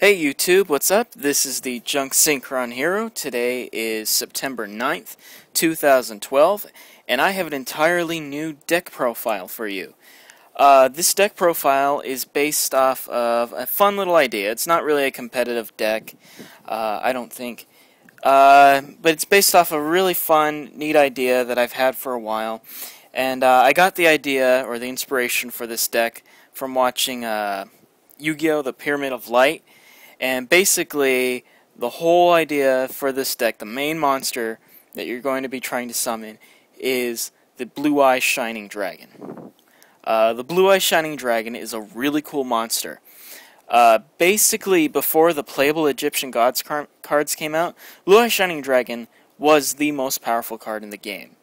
Hey YouTube, what's up? This is the thejunksynchronhero. Today is September 9th, 2012, and I have an entirely new deck profile for you. This deck profile is based off of a fun little idea. It's not really a competitive deck, I don't think, but it's based off a really fun, neat idea that I've had for a while. And I got the idea, or the inspiration for this deck, from watching Yu-Gi-Oh! The Pyramid of Light. And basically, the whole idea for this deck, the main monster that you're going to be trying to summon, is the Blue Eye Shining Dragon. The Blue Eye Shining Dragon is a really cool monster. Basically, before the playable Egyptian Gods cards came out, Blue Eye Shining Dragon was the most powerful card in the game.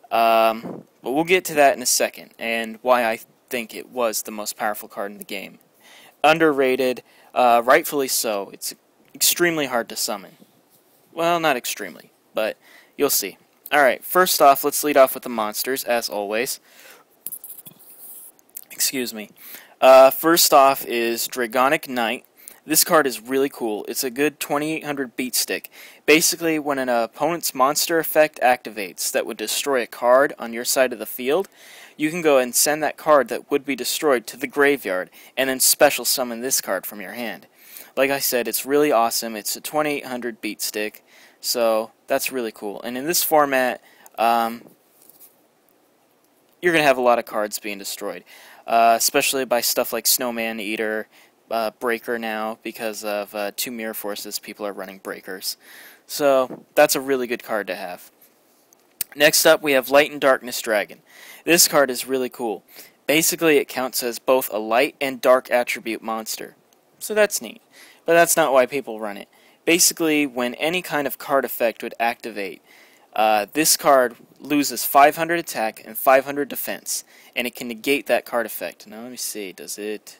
But we'll get to that in a second, and why I think it was the most powerful card in the game. Underrated, rightfully so. It's extremely hard to summon. Well, not extremely, but you'll see. Alright, first off, let's lead off with the monsters, as always. Excuse me. First off is Dragonic Knight. This card is really cool. It's a good 2800 beat stick. Basically, when an opponent's monster effect activates that would destroy a card on your side of the field, you can go and send that card that would be destroyed to the graveyard, and then special summon this card from your hand. Like I said, it's really awesome. It's a 2800 beat stick, so that's really cool. And in this format, you're going to have a lot of cards being destroyed, especially by stuff like Snowman Eater, Breaker now, because of 2 Mirror Forces, people are running Breakers. So that's a really good card to have. Next up, we have Light and Darkness Dragon. This card is really cool. Basically, it counts as both a light and dark attribute monster. So that's neat. But that's not why people run it. Basically, when any kind of card effect would activate, this card loses 500 attack and 500 defense, and it can negate that card effect. Now, let me see. Does it?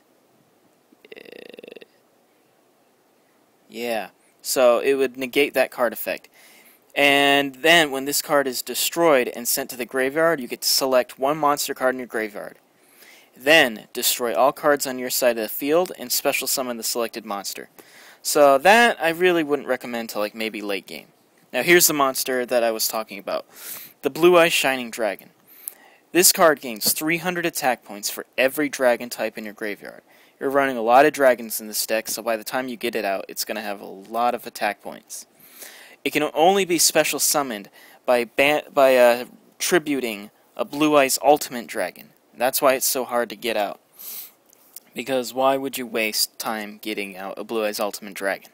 Yeah. So it would negate that card effect. And then, when this card is destroyed and sent to the graveyard, you get to select one monster card in your graveyard. Then, destroy all cards on your side of the field and special summon the selected monster. So that, I really wouldn't recommend to, like, maybe late game. Now, here's the monster that I was talking about. The Blue Eye Shining Dragon. This card gains 300 attack points for every dragon type in your graveyard. You're running a lot of dragons in this deck, so by the time you get it out, it's going to have a lot of attack points. It can only be special summoned by tributing a Blue Eyes Ultimate Dragon. That's why it's so hard to get out. Because why would you waste time getting out a Blue Eyes Ultimate Dragon?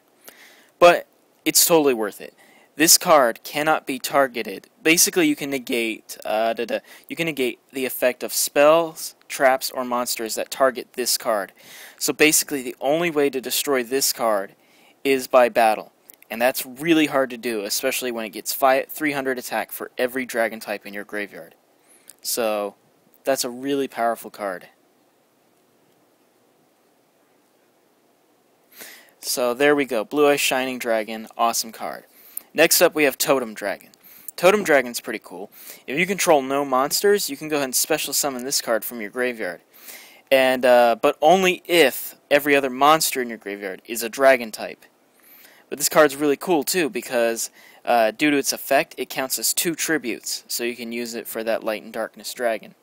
But it's totally worth it. This card cannot be targeted. Basically, you can negate the effect of spells, traps, or monsters that target this card. So basically, the only way to destroy this card is by battle. And that's really hard to do, especially when it gets 300 attack for every dragon type in your graveyard. So, that's a really powerful card. So, there we go. Blue Eye Shining Dragon, awesome card. Next up, we have Totem Dragon. Totem Dragon's pretty cool. If you control no monsters, you can go ahead and special summon this card from your graveyard. And but only if every other monster in your graveyard is a dragon type. But this card's really cool, too, because due to its effect, it counts as 2 tributes, so you can use it for that Light and Darkness Dragon.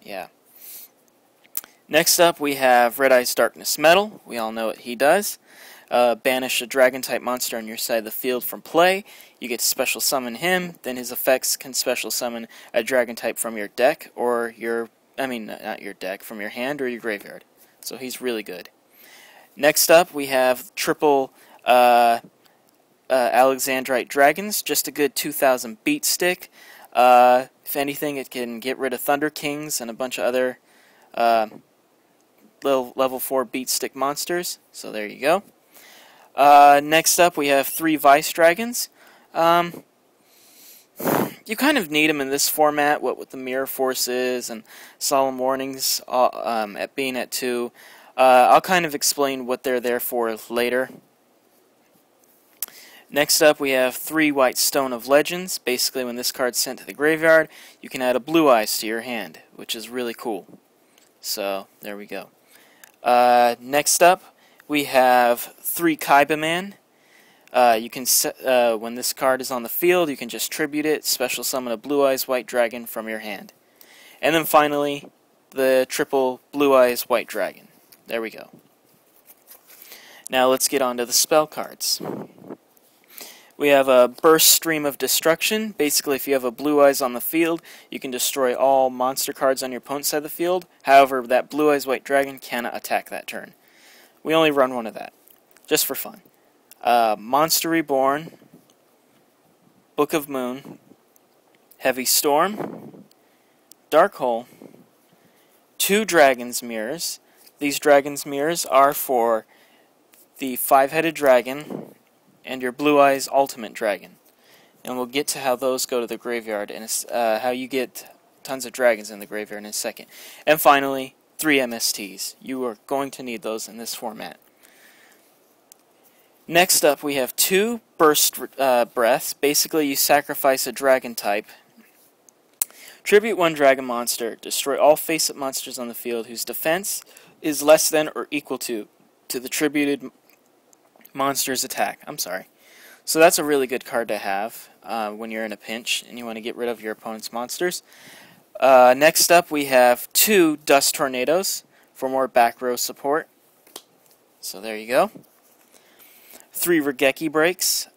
Yeah. Next up, we have Red Eyes Darkness Metal. We all know what he does. Banish a Dragon-type monster on your side of the field from play. You get to special summon him, then his effects can special summon a Dragon-type from your deck, or not your deck, from your hand or your graveyard. So he's really good. Next up, we have triple Alexandrite Dragons, just a good 2000 beat stick. If anything, it can get rid of Thunder Kings and a bunch of other little level 4 beat stick monsters. So there you go. Next up, we have 3 Vice Dragons. You kind of need them in this format, what with the Mirror Forces and Solemn Warnings at being at 2. I'll kind of explain what they're there for later. Next up, we have 3 White Stone of Legends. Basically, when this card's sent to the graveyard, you can add a Blue Eyes to your hand, which is really cool. So, there we go. Next up, we have 3 Kaiba-Man. You can when this card is on the field, you can just tribute it, special summon a Blue Eyes White Dragon from your hand. And then finally, the triple Blue Eyes White Dragon. There we go. Now let's get on to the spell cards. We have a Burst Stream of Destruction. Basically, if you have a Blue Eyes on the field, you can destroy all monster cards on your opponent's side of the field. However, that Blue Eyes White Dragon cannot attack that turn. We only run one of that, just for fun. Monster Reborn, Book of Moon, Heavy Storm, Dark Hole, 2 Dragon's Mirrors. These Dragon's Mirrors are for the 5-headed dragon and your Blue Eyes Ultimate Dragon. And we'll get to how those go to the graveyard and how you get tons of dragons in the graveyard in a second. And finally, 3 MSTs. You are going to need those in this format. Next up, we have 2 Burst Breaths. Basically, you sacrifice a dragon type. Tribute 1 dragon monster. Destroy all face-up monsters on the field whose defense is less than or equal to the tributed monster's attack. I'm sorry. So that's a really good card to have when you're in a pinch and you want to get rid of your opponent's monsters. Next up, we have 2 Dust Tornadoes for more back row support. So there you go. 3 Regeki Breaks.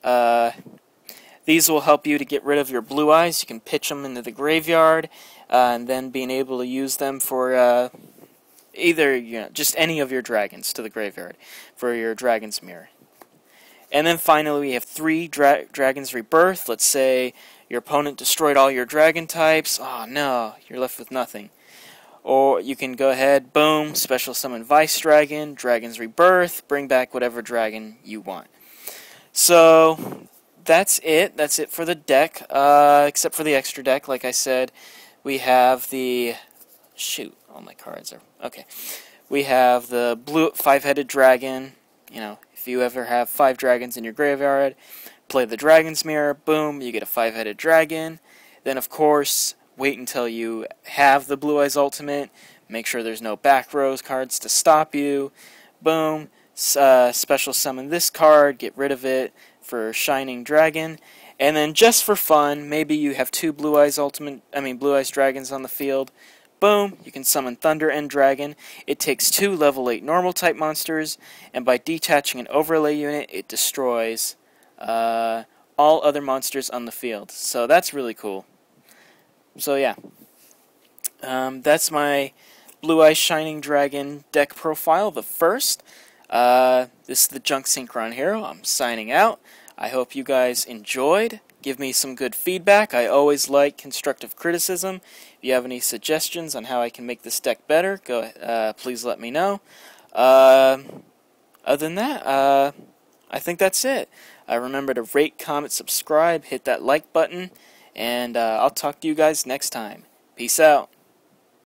These will help you to get rid of your Blue Eyes. You can pitch them into the graveyard, and then being able to use them for either just any of your dragons to the graveyard for your Dragon's Mirror. And then finally, we have 3 Dragon's Rebirth. Let's say your opponent destroyed all your dragon types. Oh no, you're left with nothing. Or you can go ahead, boom, special summon Vice Dragon, Dragon's Rebirth, bring back whatever dragon you want. So that's it. That's it for the deck, except for the extra deck. Like I said, we have the... Shoot, all my cards are... Okay. We have the blue 5-headed dragon. You know, if you ever have 5 dragons in your graveyard, play the Dragon's Mirror, boom, you get a 5-headed dragon. Then, of course, wait until you have the Blue Eyes Ultimate. Make sure there's no back rows cards to stop you. Boom. Special summon this card, get rid of it for Shining Dragon. And then just for fun, maybe you have 2 Blue Eyes Dragons on the field. Boom, you can summon Thunder End Dragon. It takes 2 level 8 normal type monsters, and by detaching an overlay unit, it destroys all other monsters on the field. So that's really cool. So yeah, that's my Blue Eyes Shining Dragon deck profile, the first. This is the thejunksynchronhero. I'm signing out. I hope you guys enjoyed. Give me some good feedback. I always like constructive criticism. If you have any suggestions on how I can make this deck better, please let me know. Other than that, I think that's it. Remember to rate, comment, subscribe, hit that like button, and I'll talk to you guys next time. Peace out.